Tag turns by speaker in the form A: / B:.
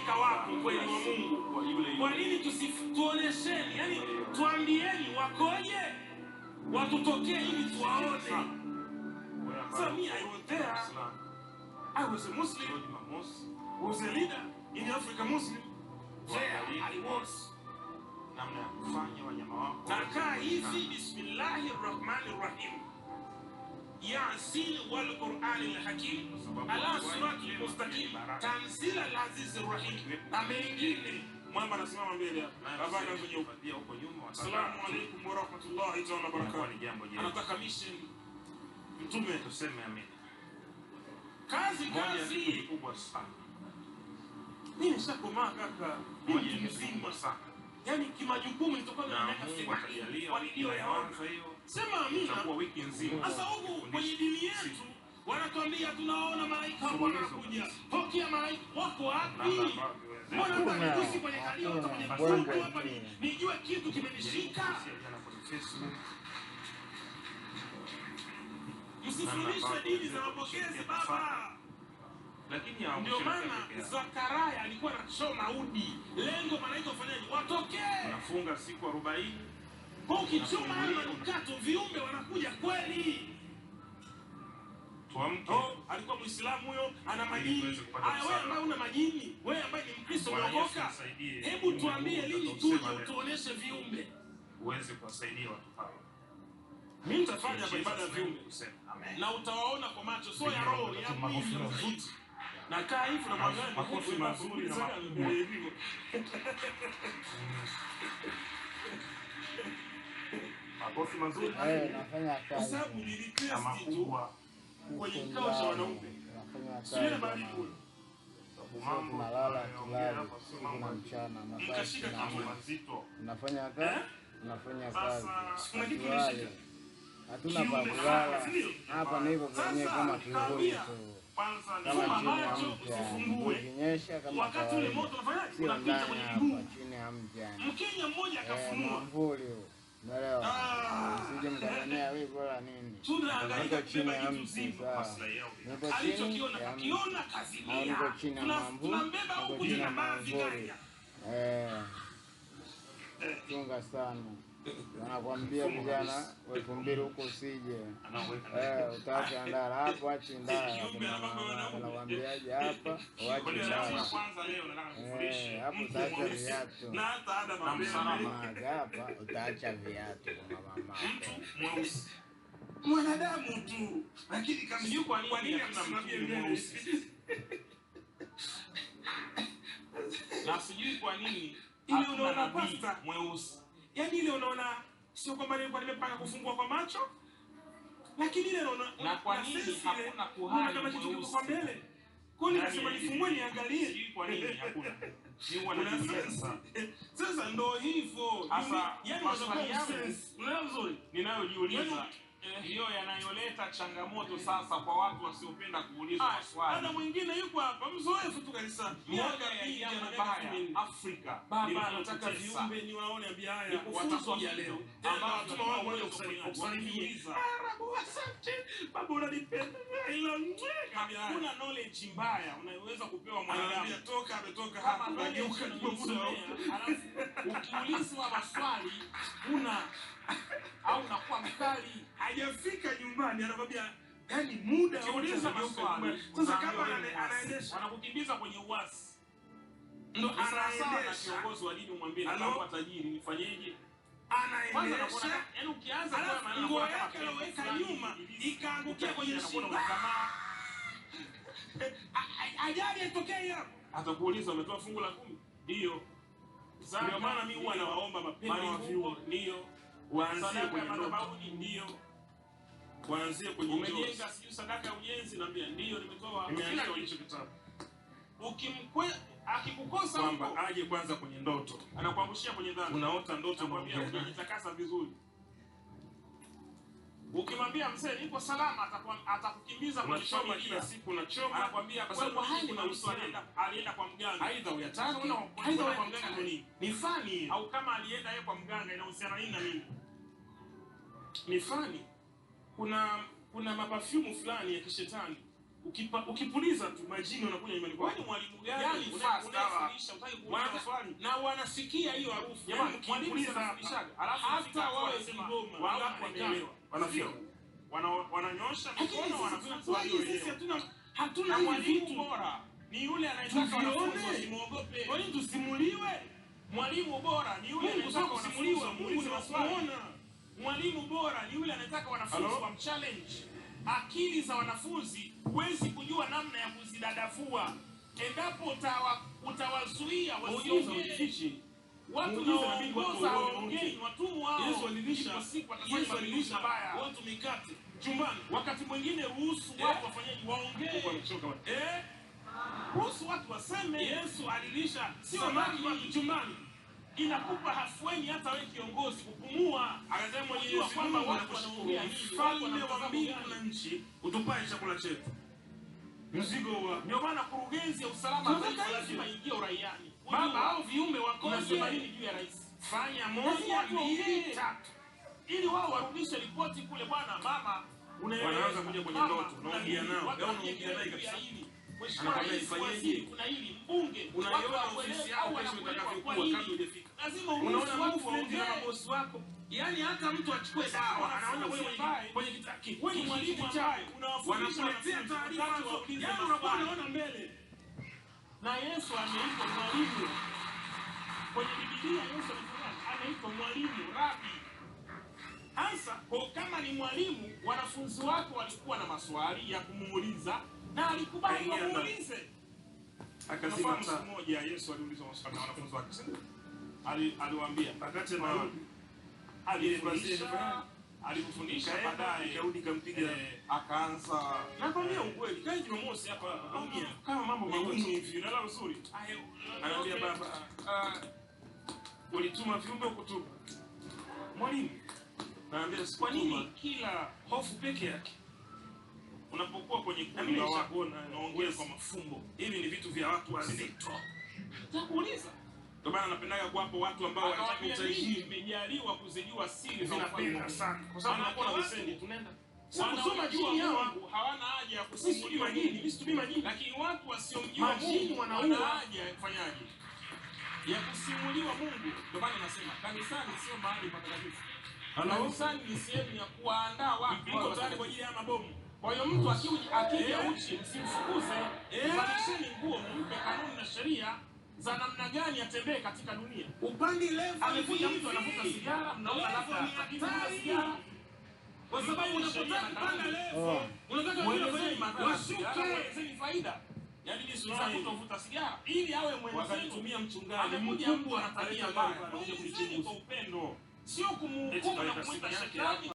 A: malaika wako kweli wa Mungu. Kwa nini tusituonesheni? Yani tuambieni wakoje? Watutokee ili tuwaone. So me, I was there. I was a Muslim. I was a leader in Africa Muslim. There I was.
B: Namna ya kufanya wanyama wako.
A: Nakaa hivi, Bismillahirrahmanirrahim. Yasin wal Qur'anil Hakim. Ala siratil mustaqim. Tanzil al-Aziz ar-Rahim. Na mengine. Mwamba anasimama mbele hapa. Baba anakuja huko nyuma. Assalamu alaykum wa rahmatullahi wa barakatuh. Anataka mission. Mtume
B: tuseme amen.
A: Kazi kubwa sana. Mimi nishakomaa kaka. Mimi mzima sana. Yani kimajukumu nitokana na miaka 70 kwa ndio yaanza hiyo. Sema amina.
B: Itakuwa wiki nzima.
A: Sasa huko kwenye dini yetu wanatuambia tunaona malaika wanakuja. Pokea malaika wako wapi? Mbona mnanigusi kwenye kalio kwenye mfuko hapa nijue kitu kimenishika? Msifundishe dini za mapokezi baba.
B: Lakini
A: ndio maana Zakaria alikuwa anachoma udi. Lengo malaika wafanyaje? Watokee.
B: Unafunga siku 40.
A: Kwa ukichoma manukato viumbe wanakuja kweli.
B: Tuamke.
A: Alikuwa Muislamu huyo, ana majini. Wewe ambaye una majini, wewe ambaye ni Mkristo unaokoka. Hebu tuambie lini tuje utuoneshe viumbe.
B: Uweze kuwasaidia watu hao.
A: Mimi nitafanya ibada ya viumbe. Amen. Na utawaona kwa macho, sio ya roho, ya mwili. Na kaa hivi na mwangalia
B: makofi mazuri na
A: hivyo.
B: Makofi mazuri.
C: Nafanya kazi.
A: Kwa sababu nilitest tu kwenye kikao cha wanaume.
C: Nafanya kazi.
B: Mambo
C: nalala kulala na mchana
A: nikashika kitu
B: mazito.
C: Nafanya kazi. Nafanya kazi.
A: Kuna kitu nilishika.
C: Hatuna pa kulala. Hapa niko kwenye kama kivuli tu. Kama chini ukinyesha kama
A: wakati ule moto unafanyaje? Unapita kwenye miguu.
C: Chini ya mja.
A: Mkenya mmoja akafunua.
C: Mvuli huo. Unaelewa? Usije mkangania wewe bora nini?
A: Tunaangalia
C: chini ya mti sawa. Niko chini
A: akiona kazi mia.
C: Niko chini ya mambo.
A: Tunambeba huku jina mavi.
C: Chunga sana. Wanakuambia vijana 2000 huko usije. Utaacha ndara hapo, acha ndara. Wanakuambiaje hapa? Waache ndara.
A: Kwanza leo nataka kufundisha.
C: Hapo utaacha viatu.
A: Na hata ada
C: mama hapa utaacha viatu kwa mama.
A: Mweusi. Mwanadamu tu. Lakini kama yuko kwa nini tunasimamia mweusi? Na sijui kwa nini ile unaona pasta mweusi. Yaani ile unaona sio kwamba nilikuwa nimepanga kufungua kwa macho, lakini ile unaona
B: na kwa nini hakuna kuhani
A: kama kitu kiko kwa mbele. Kwa nini nasema nifungue niangalie?
B: Kwa nini hakuna? Ni wanajiuliza.
A: Sasa ndio hivyo.
B: Yaani maswali yangu
A: unaona vizuri
B: ninayojiuliza hiyo yanayoleta changamoto sasa kwa watu wasiopenda kuuliza maswali.
A: Ana mwingine yuko hapa mzoefu tu kabisa.
B: Moja ya jambo baya Afrika.
A: Baba anataka viumbe niwaone ambia haya watakuja leo. Ambao tunaona wale kusalimiza. Arabu asante. Baba unanipenda. Ila
B: kuna knowledge mbaya unayoweza kupewa mwanadamu.
A: Toka ametoka hapa unageuka kwa muda.
B: Alafu ukiulizwa maswali una au unakuwa mkali,
A: hajafika nyumbani anakwambia yani muda
B: uliza maswali.
A: Sasa kama anaendesha
B: wanakukimbiza kwenye uasi,
A: ndo anaendesha
B: kiongozi wa dini umwambie naomba tajiri nifanyeje?
A: Anaendesha
B: yani ukianza kwa maana
A: nguo yake aloweka nyuma ikaangukia kwenye shingo, ajali itokee hapo,
B: atakuuliza umetoa fungu la 10. Ndio.
A: Ndio maana mimi huwa nawaomba mapema wa vyuo.
B: Ndio.
A: Waanzie kwenye
B: madhabahu. Ndio.
A: Waanzie kwenye
B: umejenga sijui sadaka ya ujenzi naambia ndio nimetoa
A: kila hicho kitabu.
B: Akikukosa
A: kwamba aje kwanza kwenye ndoto,
B: anakuangushia kwenye dhambi.
A: Unaota ndoto
B: mwambie unajitakasa vizuri. Ukimwambia mzee niko salama atakukimbiza kwenye
A: shamba kila siku unachoma,
B: anakuambia kwa sababu kuna mtu alienda kwa mganga.
A: Aidha uyataka aidha kwa mganga ni fani,
B: au kama alienda yeye kwa mganga inahusiana nini na mimi?
A: Ni fani. Kuna maperfume fulani ya kishetani Ukipuliza tu majini wanakuja nyumbani kwako.
B: Wewe mwalimu gani?
A: Yaani
B: unafundisha utaki kuuliza swali.
A: Na wanasikia hiyo harufu.
B: Yaani mkipuliza anafundishaga. Alafu
A: hata wawe Kigoma
B: wangapi wameelewa?
A: Wanafika.
B: Wananyosha mikono wanafunzi walioelewa.
A: Hatuna
B: mwalimu bora. Ni yule anayetaka wanafunzi wasimuogope.
A: Kwa nini tusimuliwe?
B: Mwalimu bora ni yule anayetaka kusimuliwa. Mungu ni maswali. Mwalimu bora ni yule anayetaka wanafunzi wamchallenge. Akili za wanafunzi huwezi kujua namna ya kuzidadavua endapo utawazuia wasiongee. Watu na waongoza waongei, watumwa wao.
A: Yesu alilisha watu mikate chumbani.
B: Wakati mwingine ruhusu watu wafanyaji waongee. Ruhusu watu waseme.
A: Yesu alilisha
B: samaki watu chumbani. Inakupa hafueni hata wewe kiongozi kupumua.
A: Akasema Mwenyezi Mungu kwamba watu wanaongea hivi. Mfalme wa mbingu na nchi utupae chakula chetu. Mzigo wa
B: ndio maana kurugenzi ya usalama taifa lazima ingie uraiani.
A: Baba au viumbe wako
B: nasema nini juu ya rais?
A: Fanya 1 2 3
B: ili wao warudishe ripoti kule. Bwana mama
A: wanaanza kuja kwenye ndoto unaongea nao. Unaongea naye kabisa.
B: Kuna hili mbunge
A: unaiona ofisi yako kesho itakavyokuwa kabla hujafika.
B: Lazima
A: unaona movement na mabosi wako. Yaani hata mtu achukue dawa anaona kwenye kitaki.
B: Wewe ni mwalimu ambaye unawafundisha
A: taarifa.
B: Yaani unakuwa unaona mbele. Na Yesu ameitwa mwalimu. Kwenye Biblia Yesu anaitwa mwalimu, rabi. Hasa kwa kama ni mwalimu, wanafunzi wake walikuwa na maswali ya kumuuliza na alikubali wamuulize.
A: Akasema
B: siku moja Yesu aliulizwa maswali na wanafunzi wake. Aliwaambia
A: akati anarudi
B: alikufundisha baadaye
A: Daudi kampiga
B: akaanza.
A: Nakwambia ukweli, kae Jumamosi hapa
B: kama mambo magumu hivi nalala uzuri.
A: Anambia baba ulituma viumbe kutuma.
B: Mwalimu
A: naambia
B: kwa nini kila
A: hofu peke yake
B: unapokuwa kwenye kundi la watu
A: naongea kwa mafumbo? Hivi ni vitu vya watu wazito.
B: Nitakuuliza.
A: Ndio maana napendaga kuwapo watu ambao wanataka utajiri.
B: Nimejaliwa kuzijua siri za
A: napenda sana. Kwa sababu nakuwa na viseni tunaenda.
B: Kusoma jini hao hawana haja ya kusimuliwa
A: majini, mimi majini.
B: Lakini watu wasiomjua Mungu wana haja ya kufanyaje? Ya kusimuliwa Mungu. Ndio maana nasema kanisani sio mahali patakatifu. Kanisani ni sehemu ya kuandaa watu
A: wako tayari kwa ajili ya mabomu.
B: Kwa hiyo mtu akija uchi msimfukuze. Valisheni nguo, mpe kanuni na sheria za namna gani atembee katika dunia.
A: Upande level
B: amekuja mtu anavuta sigara, mnaona labda akivuta sigara. Kwa sababu unapotaka kupanda level, unataka washuke faida. Yaani ni sura kutovuta sigara ili awe mwenzetu.
A: Wakatumia mchungaji
B: amekuja mtu anatabia mbaya, anakuja kulichini kwa upendo. Sio kumhukumu na kumuita shetani.